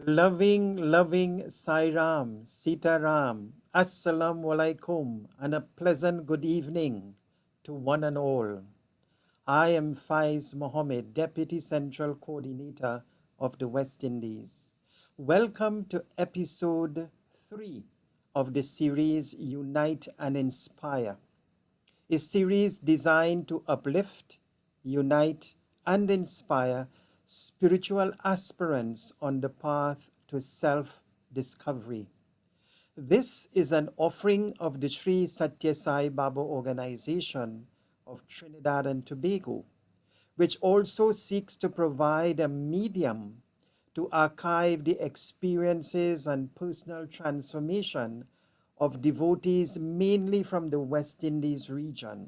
Loving Sairam, Sitaram, Assalamu alaikum, and a pleasant good evening to one and all. I am Faiz Mohammed, Deputy Central Coordinator of the West Indies. Welcome to episode 3 of the series Unite and Inspire, a series designed to uplift, unite, and inspire spiritual aspirants on the path to self-discovery. This is an offering of the Sri Satya Sai Baba organization of Trinidad and Tobago, which also seeks to provide a medium to archive the experiences and personal transformation of devotees mainly from the West Indies region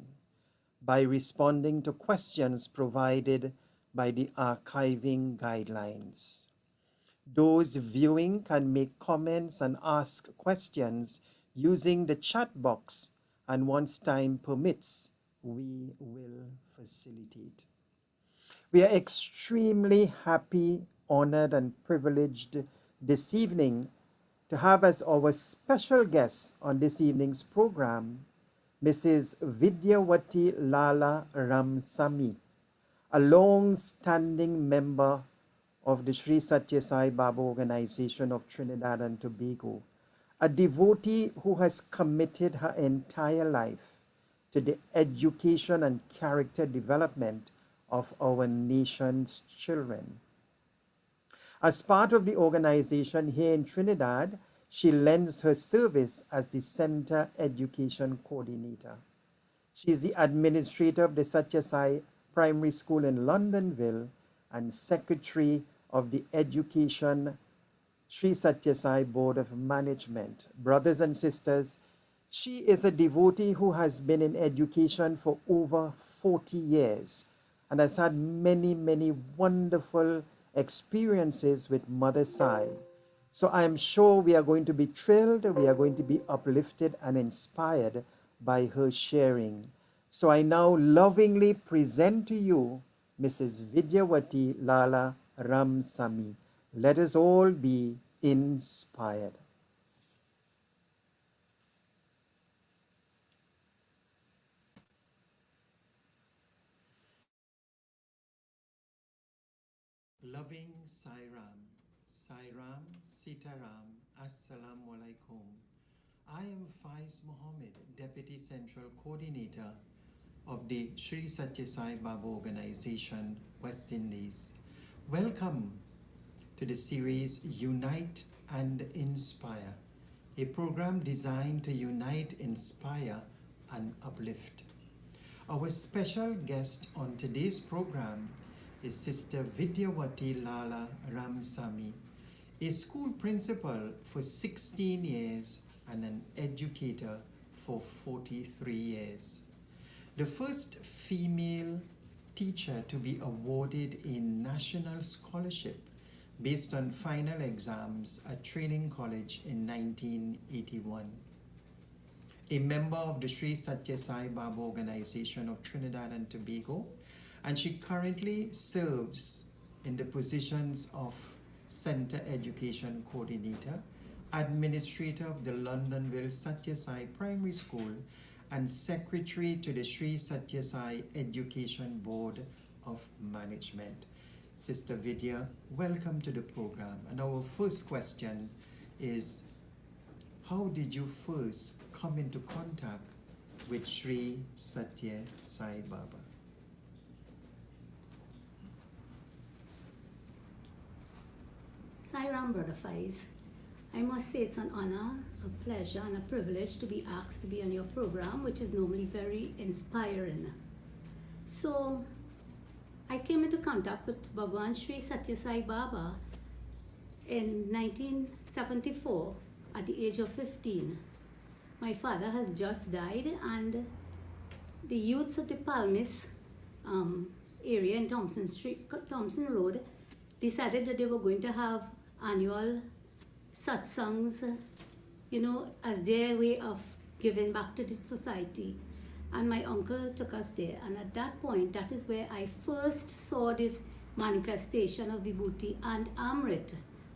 by responding to questions provided by the archiving guidelines. Those viewing can make comments and ask questions using the chat box, and once time permits, we will facilitate. We are extremely happy, honored, and privileged this evening to have as our special guest on this evening's program Mrs. Vidya Lala Ramsammy, a long-standing member of the Sri Satya Sai Baba organization of Trinidad and Tobago, a devotee who has committed her entire life to the education and character development of our nation's children. As part of the organization here in Trinidad, she lends her service as the Center Education Coordinator. She is the administrator of the Satya Sai Primary School in Londonville and Secretary of the Education Sri Satya Sai Board of Management. Brothers and sisters, she is a devotee who has been in education for over 40 years and has had many wonderful experiences with Mother Sai. So I am sure we are going to be thrilled, we are going to be uplifted and inspired by her sharing. So I now lovingly present to you Mrs. Vidya Lala Ramsammy. Let us all be inspired. Loving Sairam, Sairam, Sitaram, Assalamu alaikum. I am Faiz Mohammed, Deputy Central Coordinator of the Sri Satya Sai Baba organization, West Indies. Welcome to the series Unite and Inspire, a program designed to unite, inspire, and uplift. Our special guest on today's program is Sister Vidya Lala Ramsammy, a school principal for 16 years and an educator for 43 years. The first female teacher to be awarded a national scholarship based on final exams at Training College in 1981. A member of the Sri Satya Sai Baba organization of Trinidad and Tobago, and she currently serves in the positions of Center Education Coordinator, Administrator of the Londonville Satya Sai Primary School, and Secretary to the Sri Satya Sai Education Board of Management. Sister Vidya, welcome to the program. And our first question is, how did you first come into contact with Sri Satya Sai Baba? Sairam, Brother Faiz. I must say it's an honor, a pleasure, and a privilege to be asked to be on your program, which is normally very inspiring. So, I came into contact with Bhagwan Sri Satya Sai Baba in 1974 at the age of 15. My father has just died, and the youths of the Palmis area in Thompson Road decided that they were going to have annual satsangs, as their way of giving back to the society. And my uncle took us there. And at that point, that is where I first saw the manifestation of Vibhuti and Amrit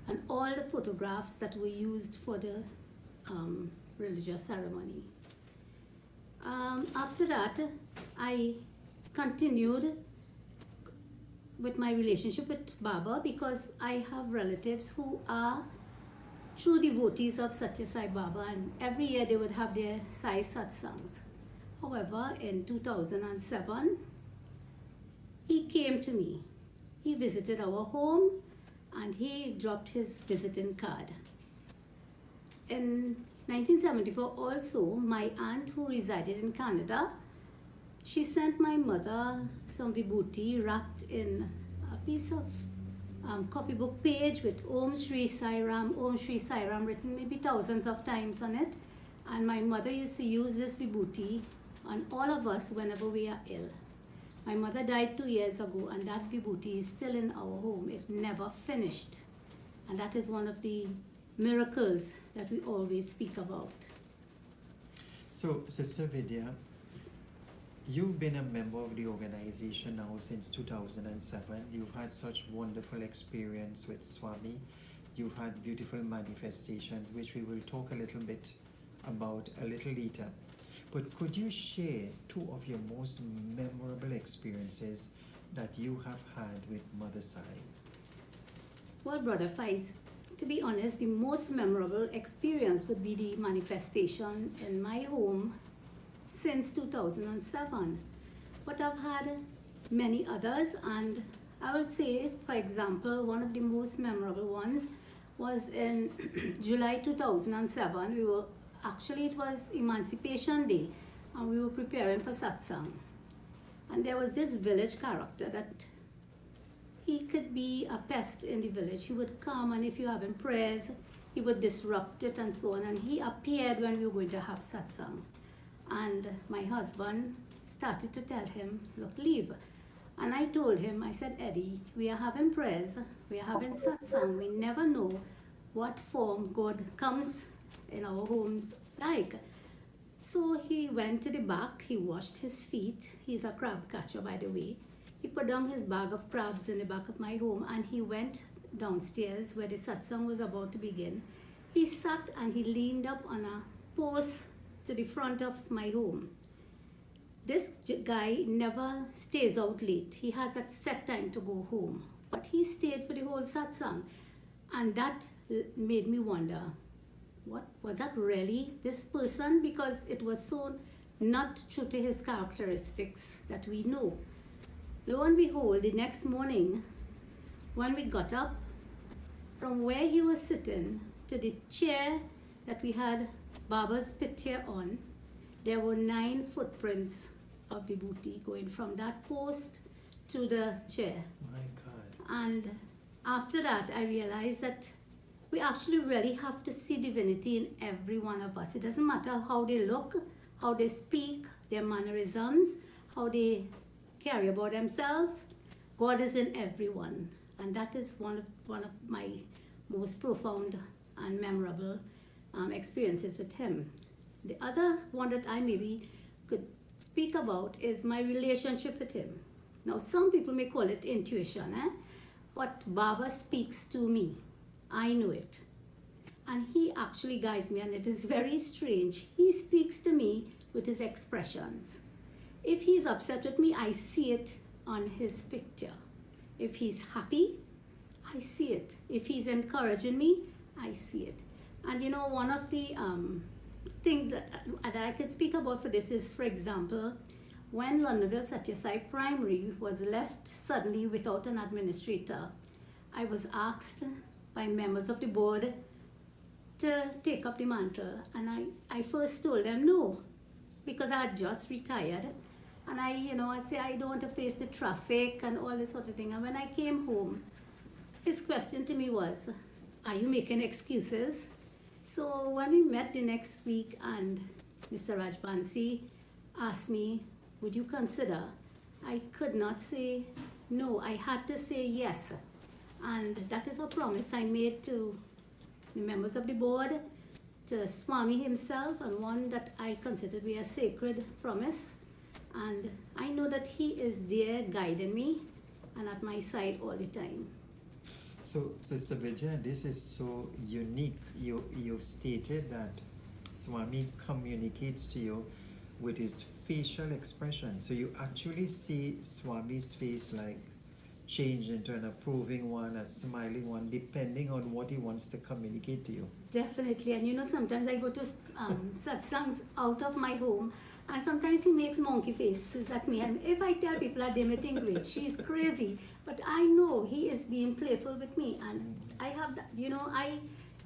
and all the photographs that were used for the religious ceremony. After that, I continued with my relationship with Baba because I have relatives who are true devotees of Satya Sai Baba, and every year they would have their Sai satsangs. However, in 2007, he came to me. He visited our home and he dropped his visiting card. In 1974 also, my aunt who resided in Canada, she sent my mother some vibhuti wrapped in a piece of copybook page with Om Shri Sai Ram written maybe thousands of times on it. And my mother used to use this vibhuti on all of us whenever we are ill. My mother died 2 years ago, and that vibhuti is still in our home. It never finished. And that is one of the miracles that we always speak about. So, Sister Vidya, you've been a member of the organization now since 2007. You've had such wonderful experience with Swami. You've had beautiful manifestations, which we will talk a little bit about a little later. But could you share two of your most memorable experiences that you have had with Mother Sai? Well, Brother Faiz, to be honest, the most memorable experience would be the manifestation in my home since 2007. But I've had many others, and I will say, for example, one of the most memorable ones was in July 2007. It was Emancipation Day, and we were preparing for satsang. And there was this village character that he could be a pest in the village. He would come, and if you're having prayers, he would disrupt it and so on. And he appeared when we were going to have satsang. And my husband started to tell him, look, leave. And I told him, I said, Eddie, we are having prayers, we are having satsang. We never know what form God comes in our homes like. So he went to the back, he washed his feet. He's a crab catcher, by the way. He put down his bag of crabs in the back of my home, and he went downstairs where the satsang was about to begin. He sat and he leaned up on a post to the front of my home. This guy never stays out late. He has a set time to go home, but he stayed for the whole satsang, and that made me wonder, what was that really this person? Because it was so not true to his characteristics that we know. Lo and behold, the next morning, when we got up, from where he was sitting to the chair that we had Baba's picture on, there were 9 footprints of vibhuti going from that post to the chair. My God. And after that, I realized that we actually really have to see divinity in every one of us. It doesn't matter how they look, how they speak, their mannerisms, how they carry about themselves. God is in everyone. And that is one of my most profound and memorable experiences with him. The other one that I maybe could speak about is my relationship with him. Now, some people may call it intuition, but Baba speaks to me. I know it. And he actually guides me, and it is very strange. He speaks to me with his expressions. If he's upset with me, I see it on his picture. If he's happy, I see it. If he's encouraging me, I see it. And you know, one of the things that I can speak about for this is, for example, when Londonville Satya Sai Primary was left suddenly without an administrator, I was asked by members of the board to take up the mantle. And I first told them no, because I had just retired. And I say, I don't want to face the traffic and all this sort of thing. And when I came home, his question to me was, are you making excuses? So when we met the next week and Mr. Rajbansi asked me, would you consider? I could not say no. I had to say yes. And that is a promise I made to the members of the board, to Swami himself, and one that I consider to be a sacred promise. And I know that he is there guiding me and at my side all the time. So, Sister Vidya, this is so unique. You've stated that Swami communicates to you with his facial expression. So you actually see Swami's face like change into an approving one, a smiling one, depending on what he wants to communicate to you. Definitely, and sometimes I go to satsangs out of my home, and sometimes he makes monkey faces at me. And if I tell people that they may think, wait, she's crazy, but I know he is being playful with me, and I have that.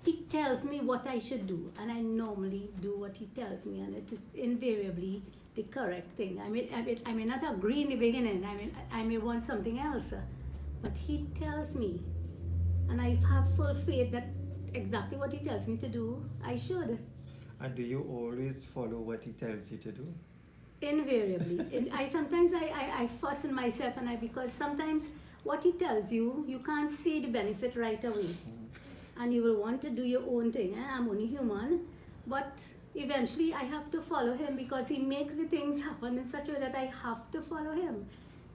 He tells me what I should do, and I normally do what he tells me, and it is invariably the correct thing. I may not agree in the beginning. I may want something else, but he tells me, and I have full faith that exactly what he tells me to do, I should. And do you always follow what he tells you to do? Invariably. I fuss in myself, because sometimes what he tells you, you can't see the benefit right away. And you will want to do your own thing. I'm only human. But eventually I have to follow him because he makes the things happen in such a way that I have to follow him.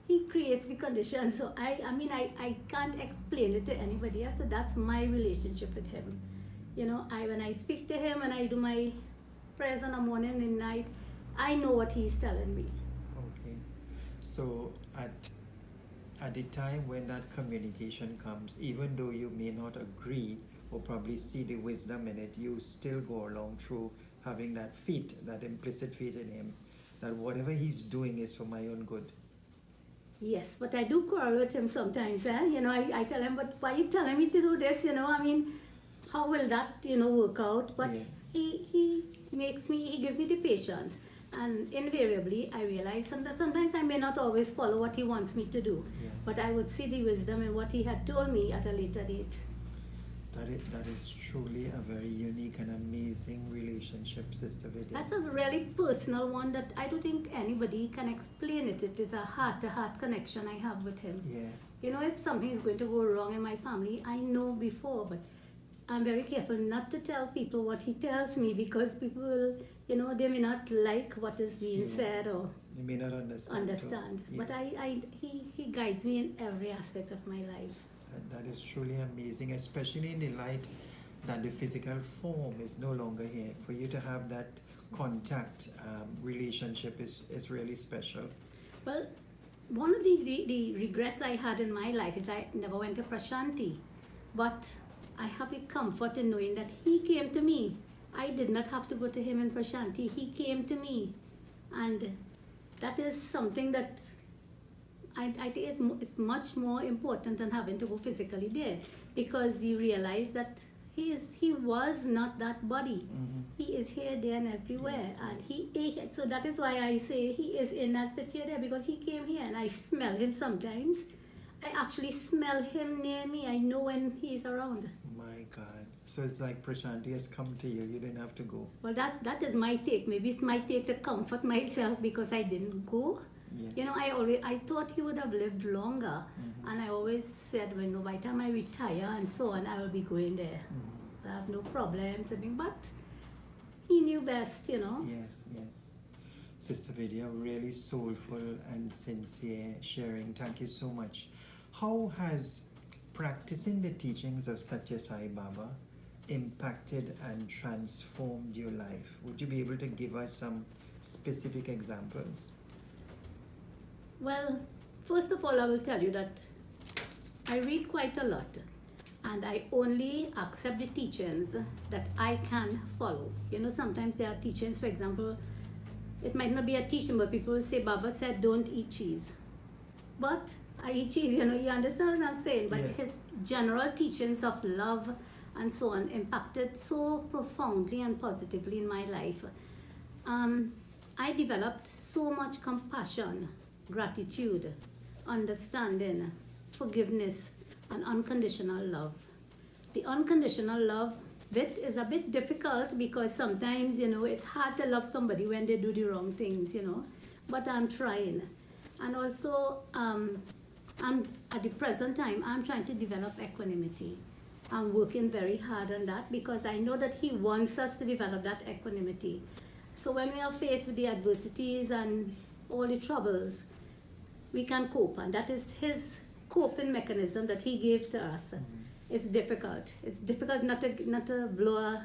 He creates the conditions. So I can't explain it to anybody else, but that's my relationship with him. When I speak to him and I do my prayers in the morning and night, I know what he's telling me. Okay. So at the time when that communication comes, even though you may not agree or probably see the wisdom in it, you still go along through having that faith, that implicit faith in him, that whatever he's doing is for my own good. Yes, but I do quarrel with him sometimes. I tell him, but why are you telling me to do this? How will that, work out? But Yeah. he gives me the patience. And invariably, I realize that sometimes I may not always follow what he wants me to do. Yes. But I would see the wisdom in what he had told me at a later date. That is truly a very unique and amazing relationship, Sister Vidya. That's a really personal one that I don't think anybody can explain it. It is a heart-to-heart connection I have with him. Yes. If something is going to go wrong in my family, I know before, but I'm very careful not to tell people what he tells me because people will, they may not like what is being said or you may not understand. But he guides me in every aspect of my life. That is truly amazing, especially in the light that the physical form is no longer here. For you to have that contact relationship is really special. Well, one of the regrets I had in my life is I never went to Prashanti. But I have the comfort in knowing that he came to me. I did not have to go to him in Prashanti. He came to me. And that is something that I think is much more important than having to go physically there, because you realize that he was not that body. Mm-hmm. He is here, there, and everywhere. And so that is why I say he is in that picture there, because he came here and I smell him sometimes. I actually smell him near me. I know when he's around. My God. So it's like Prashanti has come to you. You didn't have to go. Well, that is my take. Maybe it's my take to comfort myself because I didn't go. Yeah. I thought he would have lived longer. Mm-hmm. And I always said, by the time I retire and so on, I will be going there. Mm-hmm. I have no problems. But he knew best, Yes. Sister Vidya, really soulful and sincere sharing. Thank you so much. How has practicing the teachings of Satya Sai Baba impacted and transformed your life? Would you be able to give us some specific examples? Well, first of all, I will tell you that I read quite a lot, and I only accept the teachings that I can follow. Sometimes there are teachings, for example, it might not be a teaching, but people will say, Baba said, don't eat cheese. But I eat cheese, you understand what I'm saying? But his general teachings of love and so on impacted so profoundly and positively in my life. I developed so much compassion, gratitude, understanding, forgiveness, and unconditional love. The unconditional love bit is a bit difficult because sometimes, it's hard to love somebody when they do the wrong things, but I'm trying. And also, at the present time, I'm trying to develop equanimity. I'm working very hard on that because I know that he wants us to develop that equanimity. So when we are faced with the adversities and all the troubles, we can cope, and that is his coping mechanism that he gave to us. it's difficult. It's difficult not to blow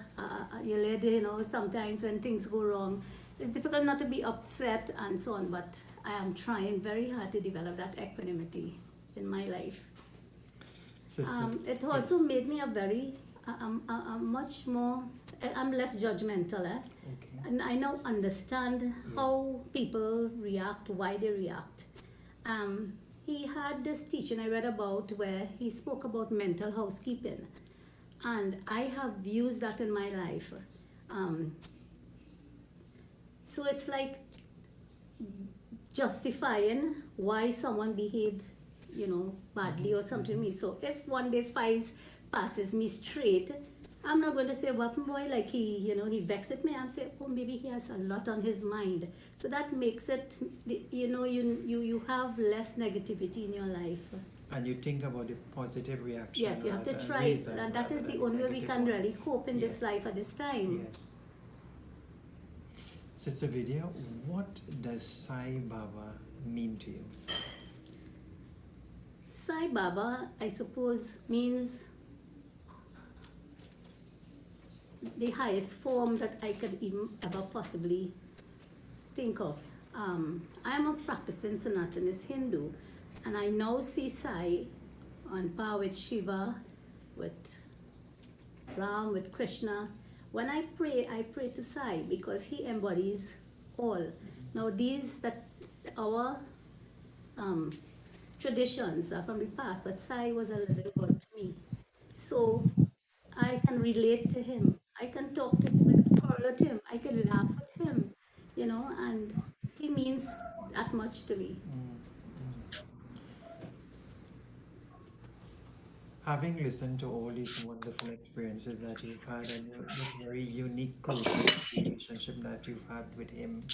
your lid, sometimes when things go wrong. It's difficult not to be upset and so on, but I am trying very hard to develop that equanimity in my life. Sister, It also yes. made me a very, much more, I'm less judgmental, Okay. and I now understand Yes. how people react, why they react. Um, he had this teaching I read about where he spoke about mental housekeeping, and I have used that in my life. Um, so it's like justifying why someone behaved, badly or something to me. So if one day Fies passes me straight, I'm not going to say, "Weapon boy," like he vexed at me. I'm saying, "Oh, maybe he has a lot on his mind." So that makes it, you have less negativity in your life. And you think about the positive reaction Yes, you have to rather try, reason and that rather is the than the only way we negative can one. really cope in Yeah. this life at this time. Yes. Sister Vidya, what does Sai Baba mean to you? Sai Baba, I suppose, means the highest form that I could even ever possibly think of. I am a practicing Sanatanist Hindu, and I now see Sai on par with Shiva, with Ram, with Krishna. When I pray to Sai because he embodies all. Now these that our um, traditions are from the past, but Sai was a little God to me. So I can relate to him. I can talk to him, I can quarrel with him, I can laugh with him, and he means that much to me. Having listened to all these wonderful experiences that you've had and this very unique, close relationship that you've had with him,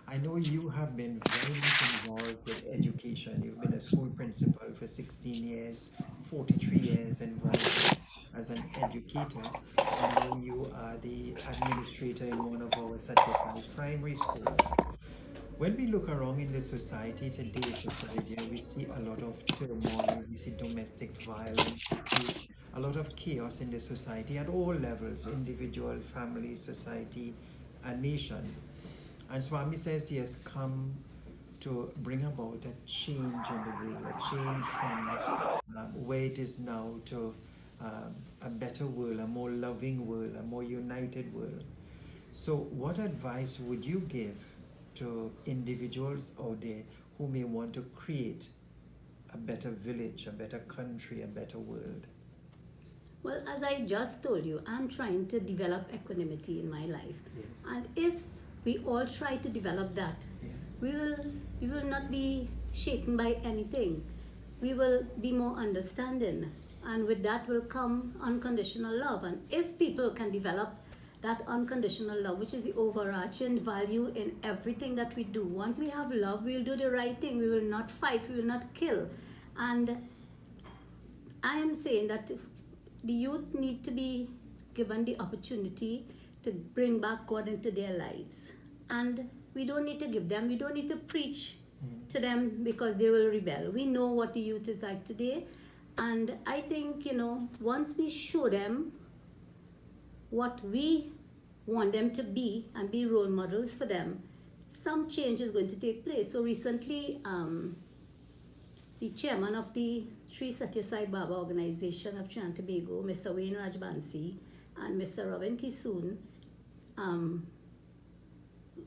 I know you have been very much involved with education. You've been a school principal for 16 years, 43 years involved as an educator, and now you are the administrator in one of our Satyakai's primary schools. When we look around in the society today, Sister Vidya, we see a lot of turmoil, we see domestic violence, we see a lot of chaos in the society at all levels, individual, family, society, and nation. And Swami says he has come to bring about a change in the world, a change from where it is now to a better world, a more loving world, a more united world. So, what advice would you give to individuals out there who may want to create a better village, a better country, a better world? Well, as I just told you, I'm trying to develop equanimity in my life. Yes. And if we all try to develop that, Yeah. we will we will not be shaken by anything. We will be more understanding. And with that will come unconditional love. And if people can develop that unconditional love, which is the overarching value in everything that we do, once we have love, we'll do the right thing. We will not fight, we will not kill. And I am saying that the youth need to be given the opportunity to bring back God into their lives. And we don't need to we don't need to preach to them because they will rebel. We know what the youth is like today. And I think, once we show them what we want them to be and be role models for them, some change is going to take place. So recently, the chairman of the Sri Satya Sai Baba organization of Trinidad and Tobago, Mr. Wayne Rajbansi, and Mr. Robin Kisoon,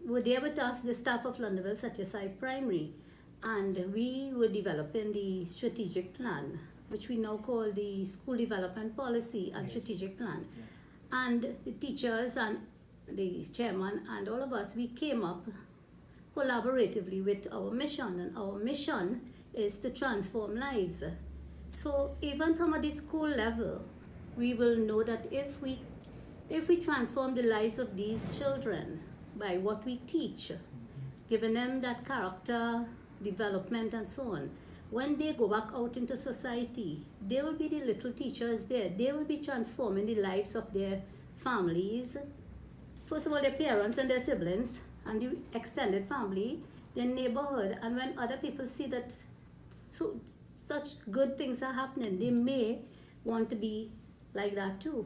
were there with us, the staff of Londonville Satya Sai Primary, and we were developing the strategic plan, which we now call the School Development Policy and Yes. Strategic Plan. Yeah. And the teachers and the chairman and all of us, we came up collaboratively with our mission, and our mission is to transform lives. So even from at the school level, we will know that if we transform the lives of these children by what we teach, giving them that character development and so on, when they go back out into society, they will be the little teachers there. They will be transforming the lives of their families. First of all, their parents and their siblings and the extended family, their neighborhood. And when other people see that such good things are happening, they may want to be like that too.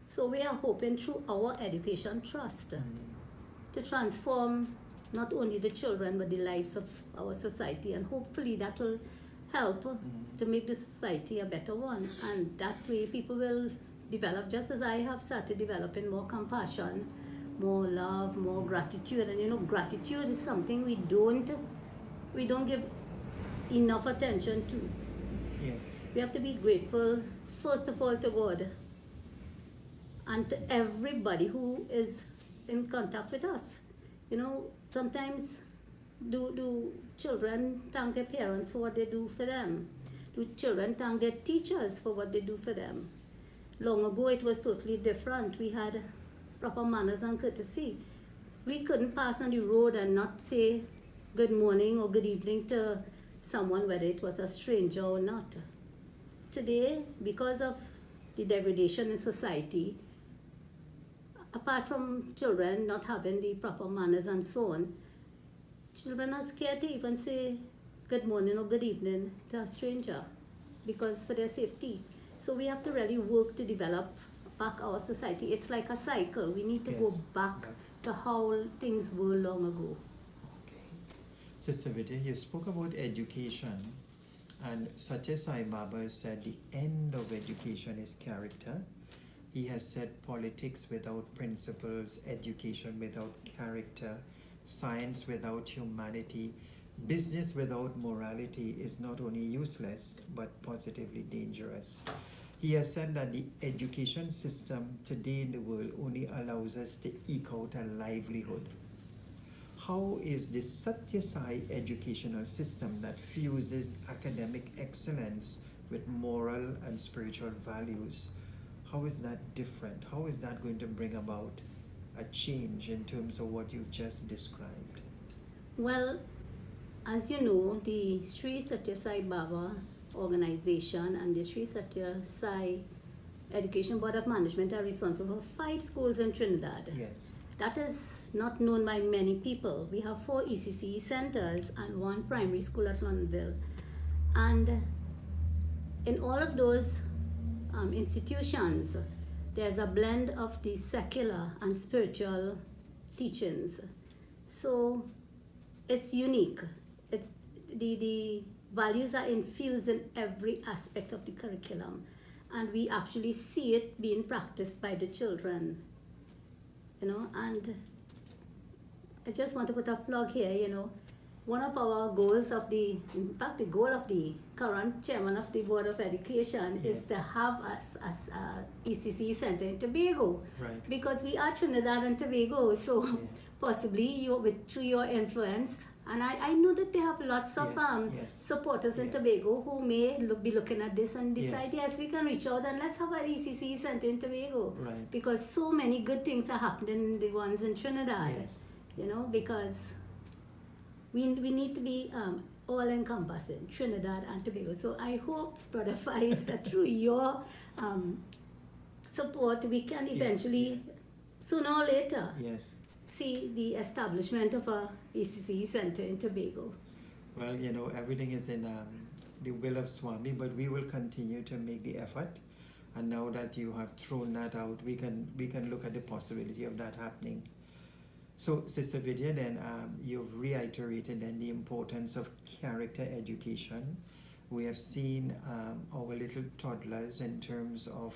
So we are hoping through our education trust to transform not only the children but the lives of our society, and hopefully that will help to make the society a better one, and that way people will develop just as I have started developing more compassion, more love, more gratitude. And gratitude is something we don't give enough attention to. Yes. We have to be grateful first of all to God and to everybody who is in contact with us. Sometimes do children thank their parents for what they do for them? Do children thank their teachers for what they do for them? Long ago it was totally different. We had proper manners and courtesy. We couldn't pass on the road and not say good morning or good evening to someone, whether it was a stranger or not. Today, because of the degradation in society, apart from children not having the proper manners and so on, children are scared to even say good morning or good evening to a stranger because for their safety. So we have to really work to develop back our society. It's like a cycle. We need to go back to how things were long ago. Okay. Sister Vidya, you spoke about education, and Satya Sai Baba said the end of education is character. He has said politics without principles, education without character, science without humanity, business without morality is not only useless but positively dangerous. He has said that the education system today in the world only allows us to eke out a livelihood. How is the Satya Sai educational system that fuses academic excellence with moral and spiritual values, how is that different? How is that going to bring about a change in terms of what you've just described? Well, as you know, the Sri Satya Sai Baba organization and the Sri Satya Sai Education Board of Management are responsible for 5 schools in Trinidad. Yes. That is not known by many people. We have 4 ECCE centers and 1 primary school at Londonville. And in all of those institutions, there's a blend of the secular and spiritual teachings. So it's unique. It's the values are infused in every aspect of the curriculum, and we actually see it being practiced by the children. And I just want to put a plug here. One of our goals the goal of the current chairman of the Board of Education is to have us as a ECC center in Tobago. Right. Because we are Trinidad and Tobago, so possibly through your influence, and I know that they have lots of supporters in Tobago who may be looking at this and decide, yes, we can reach out and let's have an ECC center in Tobago. Right. Because so many good things are happening, the ones in Trinidad. Yes. Because we need to be all-encompassing, Trinidad and Tobago. So I hope, Brother Faiz, that through your support, we can eventually, sooner or later, see the establishment of a ECC center in Tobago. Well, everything is in the will of Swami, but we will continue to make the effort. And now that you have thrown that out, we can look at the possibility of that happening. So, Sister Vidya, then you've reiterated then the importance of character education. We have seen our little toddlers in terms of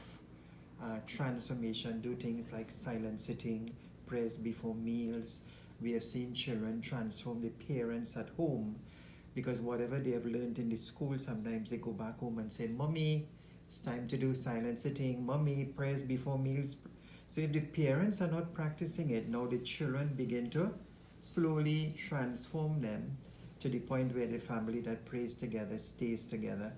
transformation, do things like silent sitting, prayers before meals. We have seen children transform the parents at home, because whatever they have learned in the school, sometimes they go back home and say, Mommy, it's time to do silent sitting. Mommy, prayers before meals. So if the parents are not practicing it, now the children begin to slowly transform them to the point where the family that prays together stays together.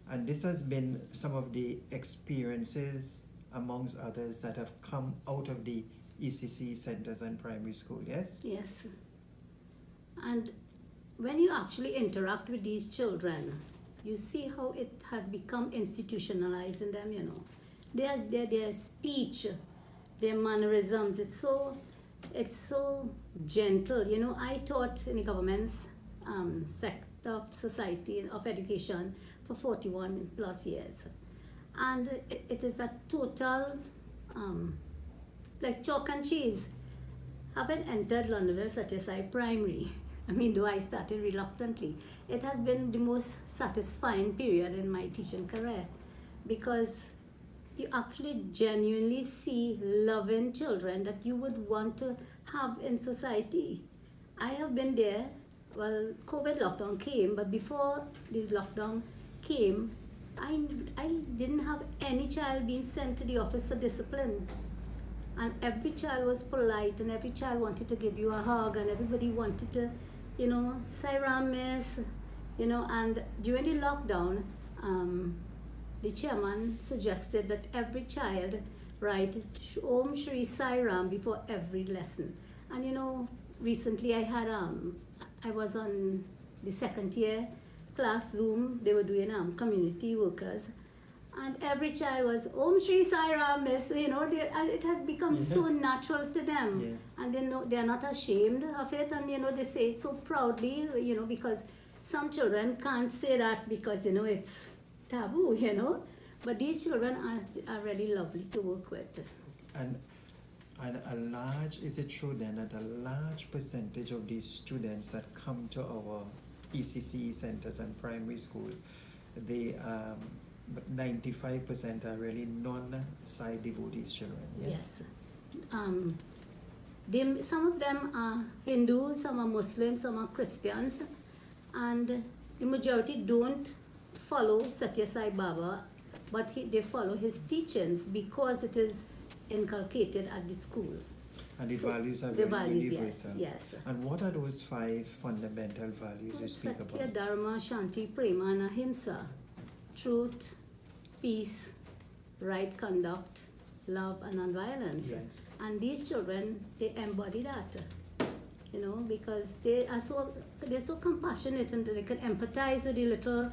And this has been some of the experiences, amongst others, that have come out of the ECC centers and primary school, yes? Yes. And when you actually interact with these children, you see how it has become institutionalized in them, Their speech, their mannerisms, it's so gentle. I taught in the government's sector of society of education for 41 plus years. And it is a total, um, like chalk and cheese. Having entered Londonville Satyasai Primary, I mean, though I started reluctantly, it has been the most satisfying period in my teaching career because you actually genuinely see loving children that you would want to have in society. I have been there, well, COVID lockdown came, but before the lockdown came, I, I didn't have any child being sent to the office for discipline. And every child was polite, and every child wanted to give you a hug, and everybody wanted to, Sairam miss, and during the lockdown, the chairman suggested that every child write Om Shri Sai Ram before every lesson. And recently I was on the second year class Zoom. They were doing community workers, and every child was Om Shri Sai Ram, miss. And it has become so natural to them, Yes. and they are not ashamed of it, and they say it so proudly. Because some children can't say that because it's taboo. But these children are really lovely to work with. And is it true then that a large percentage of these students that come to our ECCE centers and primary school, but 95% are really non-Sai devotees children? Yes. Some of them are Hindus, some are Muslims, some are Christians, and the majority don't follow Satya Sai Baba, but they follow his teachings because it is inculcated at the school. And the values are very universal. Yes. And what are those 5 fundamental values you speak Satya, about? Dharma, Shanti, Prema, and Ahimsa. Truth, peace, right conduct, love, and nonviolence. Yes. And these children, they embody that. Because they're so compassionate, and they can empathize with the little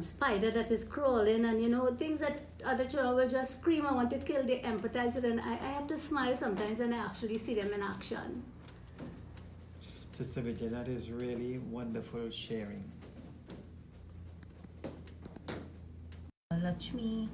spider that is crawling, and things that other children will just scream, I want to kill, they empathize with it, and I have to smile sometimes when I actually see them in action. Sister Vidya, that is really wonderful sharing. Lakshmi.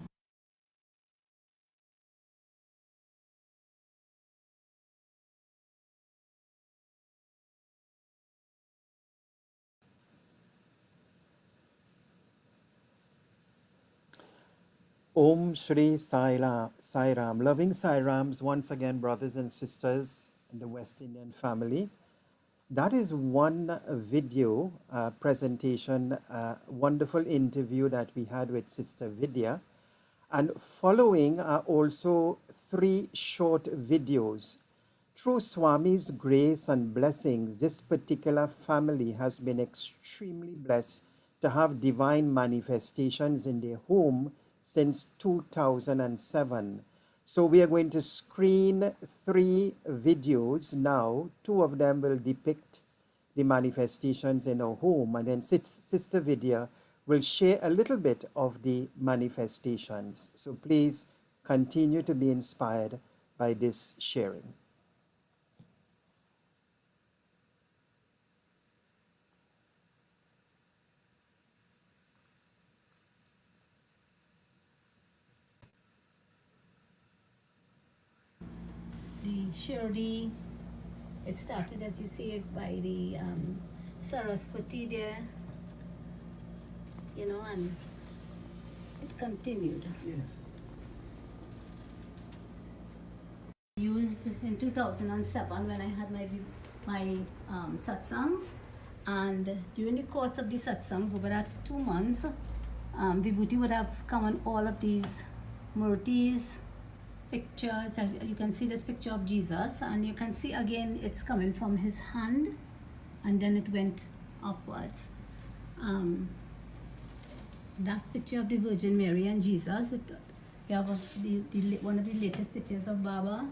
Om Shri Sai Ram. Loving Sai Rams once again, brothers and sisters in the West Indian family. That is one video presentation, wonderful interview that we had with Sister Vidya. And following are also 3 short videos. Through Swami's grace and blessings, this particular family has been extremely blessed to have divine manifestations in their home since 2007. So we are going to screen 3 videos now. 2 of them will depict the manifestations in our home, and then Sister Vidya will share a little bit of the manifestations. So please continue to be inspired by this sharing. The Shirdi, it started, as you say, by the Saraswati there, and it continued. Yes. Used in 2007 when I had my satsangs, and during the course of the satsangs, over that 2 months, Vibhuti would have come on all of these murtis, pictures. You can see this picture of Jesus, and you can see again it's coming from his hand, and then it went upwards. That picture of the Virgin Mary and Jesus, we have one of the latest pictures of Baba.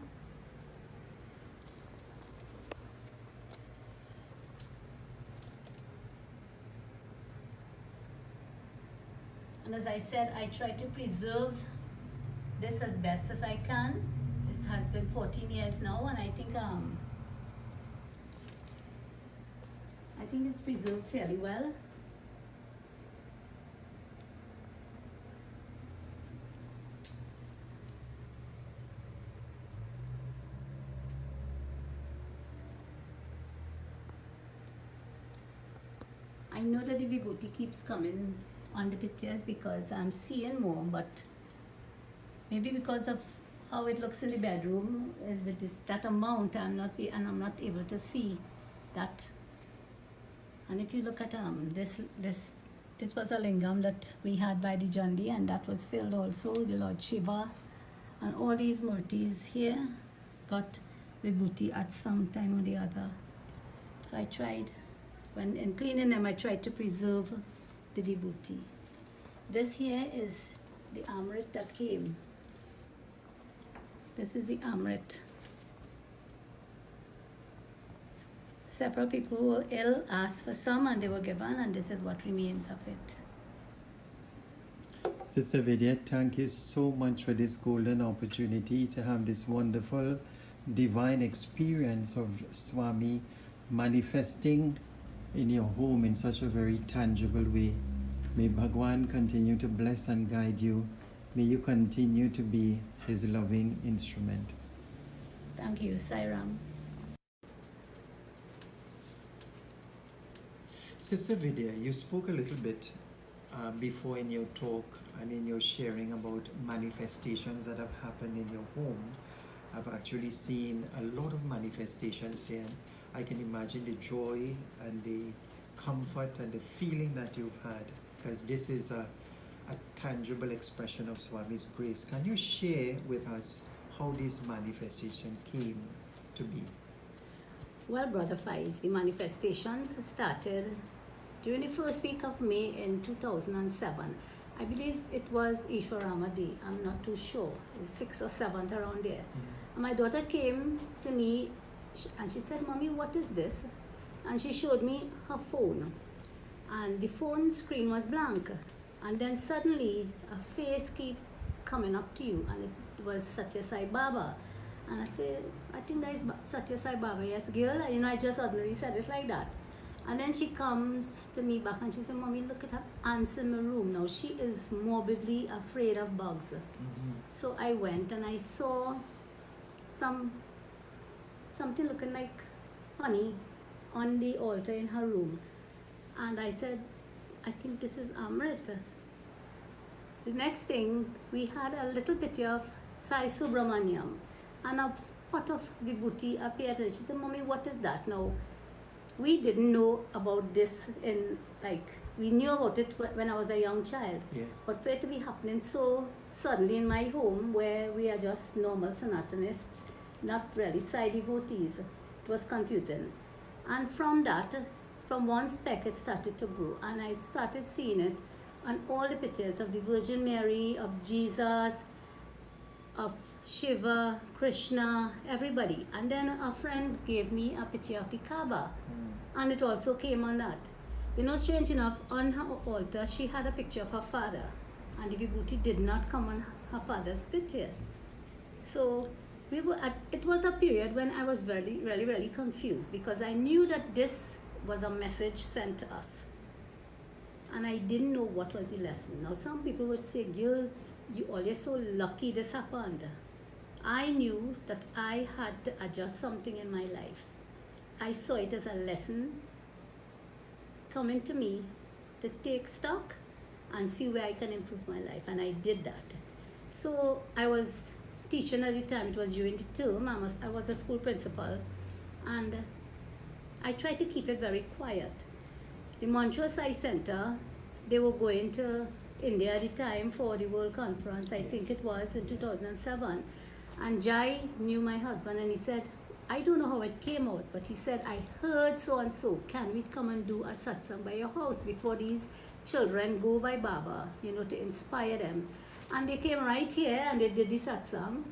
And as I said, I try to preserve this as best as I can. This has been 14 years now, and I think it's preserved fairly well. know that the vibhuti keeps coming on the pictures because I'm seeing more, but maybe because of how it looks in the bedroom, with that amount, I'm not able to see that. And if you look at this was a lingam that we had by the Jandi, and that was filled also with the Lord Shiva, and all these murtis here got vibhuti at some time or the other. So I tried, when in cleaning them, I tried to preserve the vibhuti. This here is the amrit that came. This is the amrit. Several people who were ill asked for some and they were given, and this is what remains of it. Sister Vidya, thank you so much for this golden opportunity to have this wonderful divine experience of Swami manifesting in your home in such a very tangible way. May Bhagwan continue to bless and guide you. May you continue to be his loving instrument. Thank you, Sairam. Sister Vidya, you spoke a little bit before in your talk and in your sharing about manifestations that have happened in your home. I've actually seen a lot of manifestations here. I can imagine the joy and the comfort and the feeling that you've had, because this is a tangible expression of Swami's grace. Can you share with us how this manifestation came to be? Well, Brother Faiz, the manifestations started during the first week of May in 2007. I believe it was Ishwarama Day. I'm not too sure. The 6th or 7th, around there. And my daughter came to me and she said, "Mommy, what is this?" And she showed me her phone. And the phone screen was blank. And then suddenly a face kept coming up to you, and it was Satya Sai Baba. And I said, "I think that is Satya Sai Baba." "Yes, girl." And, I just ordinarily said it like that. And then she comes to me back and she said, "Mommy, look at her ants in my room now. She is morbidly afraid of bugs." So I went and I saw something looking like honey on the altar in her room. And I said, "I think this is Amrit." The next thing, we had a little picture of Sai Subramaniam, and a spot of vibhuti appeared. And she said, "Mommy, what is that now?" We didn't know about this we knew about it when I was a young child. Yes. But for it to be happening so suddenly in my home, where we are just normal Sanatanists, not really Sai devotees, it was confusing. And from that, from one speck, it started to grow. And I started seeing it on all the pictures of the Virgin Mary, of Jesus, of Shiva, Krishna, everybody. And then a friend gave me a picture of the Kaaba, and it also came on that. Strange enough, on her altar, she had a picture of her father, and the vibhuti did not come on her father's picture. So it was a period when I was really, really, really confused, because I knew that this was a message sent to us. And I didn't know what was the lesson. Now, some people would say, "Girl, you always so lucky this happened." I knew that I had to adjust something in my life. I saw it as a lesson coming to me to take stock and see where I can improve my life. And I did that. So I was teaching at the time. It was during the term. I was a school principal. And I tried to keep it very quiet. The Montreal Sai Center, they were going to India at the time for the World Conference. I think it was in 2007. And Jai knew my husband, and he said, "I don't know how it came out, but he said, I heard so and so. Can we come and do a satsang by your house before these children go by Baba, to inspire them?" And they came right here and they did the satsang.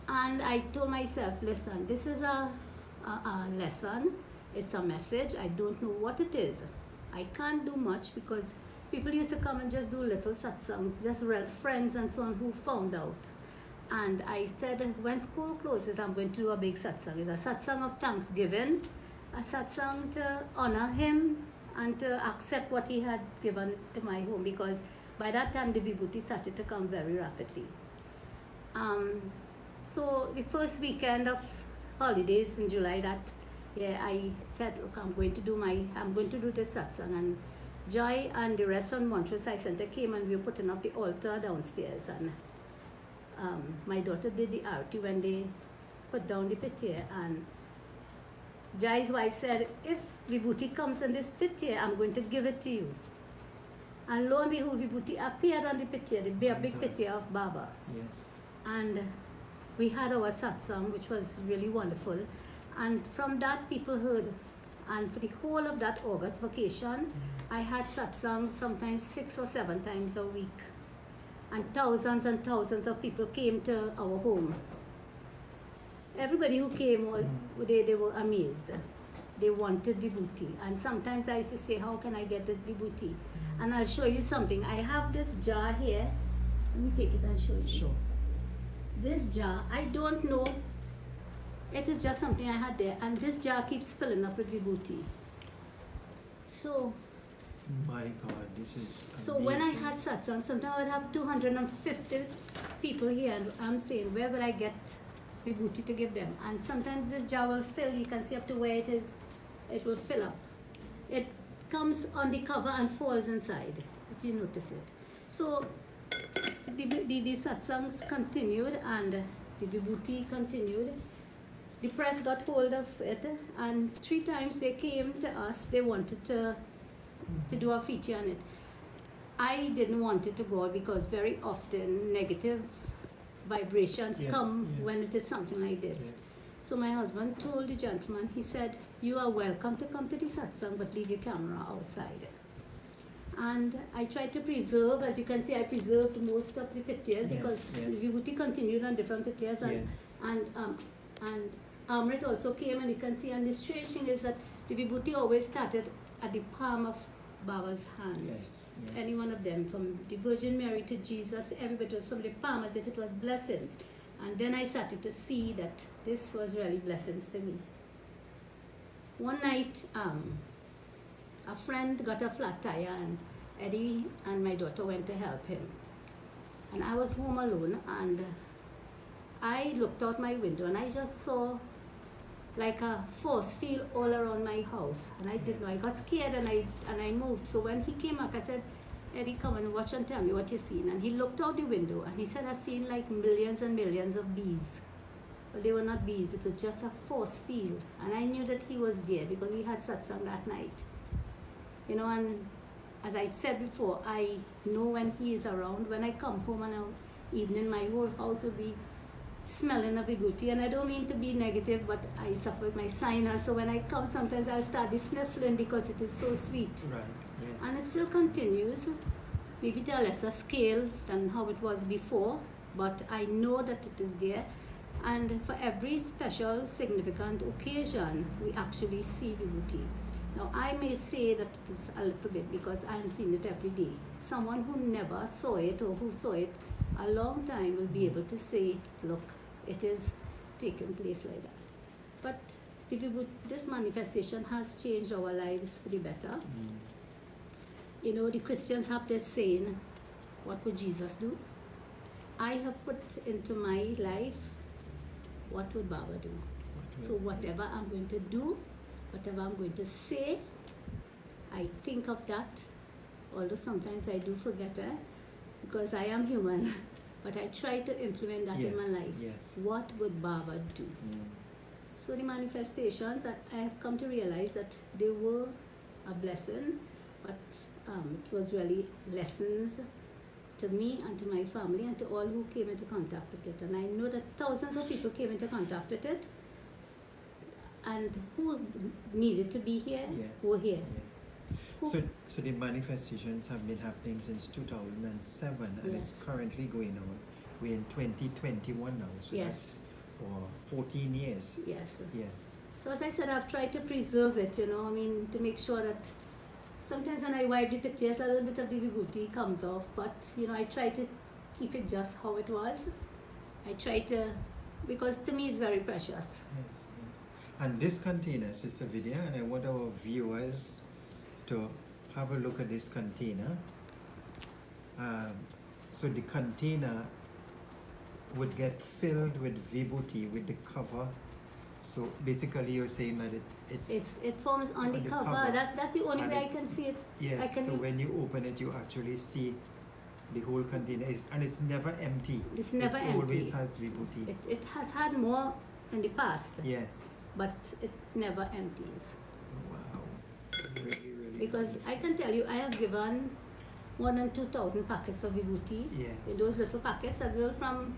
And I told myself, "Listen, this is a lesson. It's a message. I don't know what it is. I can't do much," because people used to come and just do little satsangs, just friends and so on who found out. And I said, when school closes, I'm going to do a big satsang. It's a satsang of thanksgiving, a satsang to honor him and to accept what he had given to my home, because by that time the vibhuti started to come very rapidly. So the first weekend of holidays in July that year, I said, "Look, I'm going to do this satsang." And Joy and the rest from Montreal Science Center came and we were putting up the altar downstairs, and my daughter did the arti when they put down the pit here, and Joy's wife said, if Vibhuti comes in this pit here, I'm going to give it to you. And lo and behold, Vibhuti appeared on the pit here, the big pit here of Baba. Yes. And we had our satsang, which was really wonderful. And from that, people heard. And for the whole of that August vacation, I had satsang sometimes 6 or 7 times a week. And thousands of people came to our home. Everybody who came, they were amazed. They wanted Vibhuti. And sometimes I used to say, how can I get this Vibhuti? And I'll show you something. I have this jar here. Let me take it and show you. Sure. This jar, I don't know. It is just something I had there. And this jar keeps filling up with Vibhuti. So, My God, this is amazing. so when I had satsang, sometimes I would have 250 people here. And I'm saying, where will I get Vibhuti to give them? And sometimes this jar will fill. You can see up to where it is. It will fill up. It comes on the cover and falls inside, if you notice it. So, the satsangs continued and the Vibhuti continued. The press got hold of it, and 3 times they came to us. They wanted to do a feature on it. I didn't want it to go because very often negative vibrations come when it is something like this. Yes. So my husband told the gentleman, he said, you are welcome to come to the satsang, but leave your camera outside. And I tried to preserve, as you can see, I preserved most of the pictures because Vibhuti continued on different pictures. And Amrit also came, and you can see, and the strange thing is that the Vibhuti always started at the palm of Baba's hands. Yes. Any one of them, from the Virgin Mary to Jesus, everybody was from the palm as if it was blessings. And then I started to see that this was really blessings to me. One night, a friend got a flat tire, and Eddie and my daughter went to help him. And I was home alone, and I looked out my window, and I just saw like a force field all around my house. And I didn't know, I got scared, and I moved. So when he came back, I said, Eddie, come and watch and tell me what you've seen. And he looked out the window, and he said, I've seen like millions and millions of bees. But they were not bees, it was just a force field. And I knew that he was there because we had satsang that night. You know, and as I said before, I know when he is around. When I come home on an evening, my whole house will be smelling of Vibhuti. And I don't mean to be negative, but I suffer with my sinus. So when I come, sometimes I'll start sniffling because it is so sweet. Right, yes. And it still continues, maybe to a lesser scale than how it was before. But I know that it is there. And for every special, significant occasion, we actually see Vibhuti. Now, I may say that it is a little bit because I'm seeing it every day. Someone who never saw it or who saw it a long time will be able to say, look, it is taking place like that. But this manifestation has changed our lives for the better. You know, the Christians have this saying, what would Jesus do? I have put into my life, what would Baba do? So whatever I'm going to do, whatever I'm going to say, I think of that, although sometimes I do forget it, because I am human, but I try to implement that in my life. What would Baba do? So the manifestations, I have come to realize that they were a blessing, but it was really lessons to me and to my family and to all who came into contact with it. And I know that thousands of people came into contact with it, and who needed to be here were here. So the manifestations have been happening since 2007, and it's currently going on. We're in 2021 now, so that's for 14 years. Yes. So as I said, I've tried to preserve it, you know, I mean, to make sure that sometimes when I wipe the pictures, a little bit of the Vibhuti comes off, but, you know, I try to keep it just how it was. I try to, because to me it's very precious. Yes. And this container, Sister Vidya, and I want our viewers to have a look at this container. So the container would get filled with Vibhuti with the cover So basically, you're saying that It forms on the on the cover. cover, That's the only and way I can see it. I yes. can. So when you open it, you actually see the whole container is, and it's never empty. It's It never always empty. has vibhuti. It has had more in the past, Yes. but it never empties. Wow. Really, really Because I wonderful. can tell you, I have given more than 2,000 packets of Vibhuti. In Yes. those little packets, a girl from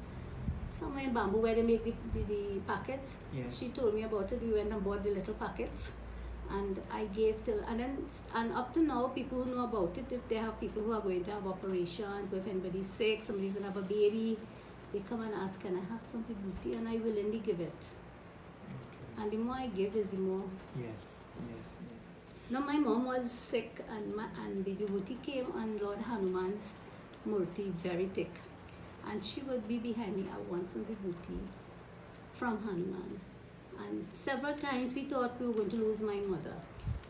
somewhere in Bamboo where they make the packets, Yes. she told me about it. We went and bought the little packets. And I gave to, and up to now, people who know about it, if they have people who are going to have operations, or if anybody's sick, somebody's going to have a baby, they come and ask, can I have some Vibhuti? And I willingly give it. Okay. And the more I give is the more. Yes. Yes. Now my mom was sick, and the Vibhuti came on Lord Hanuman's murti, very thick. And she would be behind me, I want some Vibhuti from Hanuman. And several times we thought we were going to lose my mother.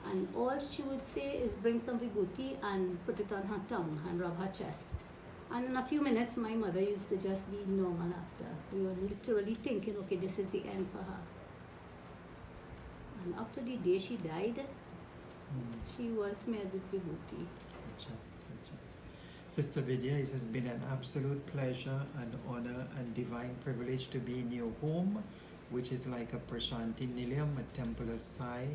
And all she would say is bring some Vibhuti and put it on her tongue and rub her chest. And in a few minutes, my mother used to just be normal after. We were literally thinking, okay, this is the end for her. And after the day she died, Mm. she was smeared with Vibhuti. Gotcha. Gotcha. Sister Vidya, it has been an absolute pleasure and honor and divine privilege to be in your home, which is like a Prashanti Nilayam, a temple of Sai.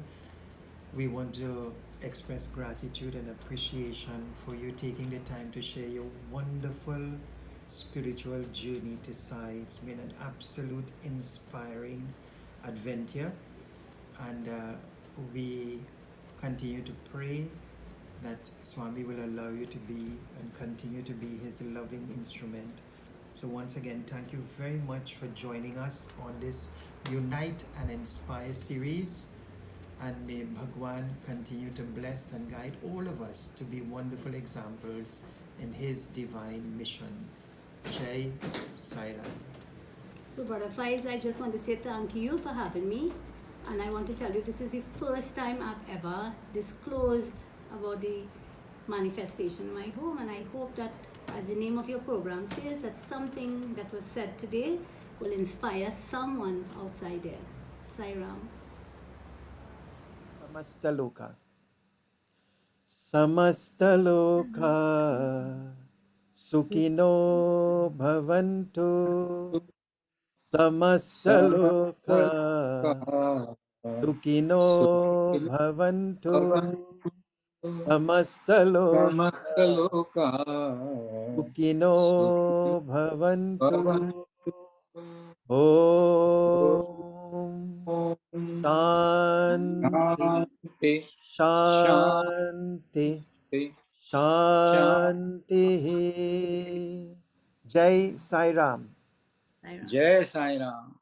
We want to express gratitude and appreciation for you taking the time to share your wonderful spiritual journey to Sai. It's been an absolute inspiring adventure, and we continue to pray that Swami will allow you to be and continue to be his loving instrument. So once again, thank you very much for joining us on this Unite and Inspire series. And may Bhagwan continue to bless and guide all of us to be wonderful examples in his divine mission. Jai Sai Ram. So, Brother Faiz, I just want to say thank you for having me. And I want to tell you, this is the first time I've ever disclosed about the manifestation in my home. And I hope that, as the name of your program says, that something that was said today will inspire someone outside there. Sai Ram. Samastaloka. Samastaloka. Sukino Bhavantu. Samastaloka. Samastaloka Sukino Sukhino Bhavantu. Bhavantu Samastaloka. Samastaloka Sukino Sukhino Bhavantu. Bhavantu Om Om Shanti Shanti Shanti Shanti Shanti. Shanti Jai Sai Ram. Sai Ram. Jai Sai Ram.